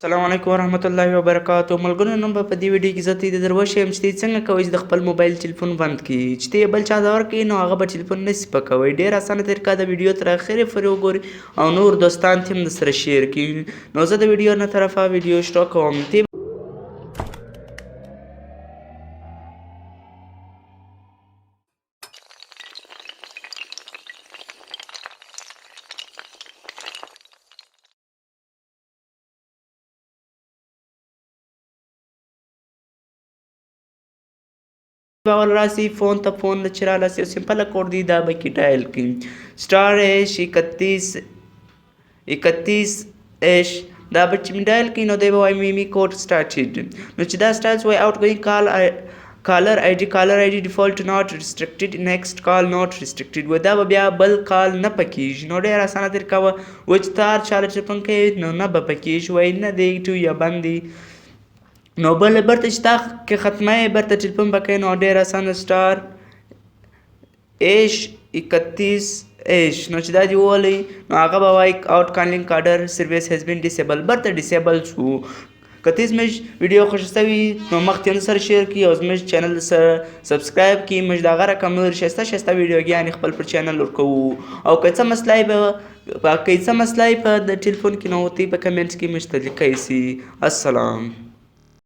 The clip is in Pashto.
السلام علیکم ورحمت الله وبرکاتو. ملګرو نن به په دې ویډیو کې زه ته در وښیم چې څنګه کوئ چې د خپل موبایل ټلیفون بند کړي. چې ته بل چا ته ورکړي نو هغه به ټلیفون نشي پکوی. ډېر اسانه طریقه د ویډیو تر اخره پورې وګورئ او نور دوستان ته هم درسره شیر کړي. نو زه د ویډیو نه طرفه ویډیو شروع کوم. باول راسي فون ته فون چې راراسي یو سمپله کوډ دی دا به کې ډایل کړي *31 دا به چې مې ډایل کړي نو دی به وایي میمی کوډ سټارټډ. نو چې دا سټارټ وایي آوټ ګوینګ کالر آی ډي ډیفالټ ناٹ ریسټرکټډ نیکسټ کال ناٹ ریسټرکټډ وایي دا به بیا بل کال نه پکېږي. نو ډېر اسانه طریقه وه چې ته هر چا له ټلیفون کوې نو نه به پکېږي وایي نه دی ایکټیو یا بند دی. نو بل برته چې تا کې ختمه یې برته ټلیفون به کوې نو ډېر اسانه *31 نو چې دا دې وولئ نو هغه به وایي آوټ کالینګ آرډر سروس هیز بین ډسیبل برته ډسیبل شو. که ته زموږ ویډیو خوښه وي نو مخکې سره شیر کړي او زموږ چینل سره سبسکرایب کړي. موږ د هغه رقم نور ښایسته ښایسته ویډیوګانې خپل پر چینل ورکوو. او که څه مسله یې په د ټلیفون کې نو ته یې په کمنټ کې موږ ته لیکلی سي. السلام.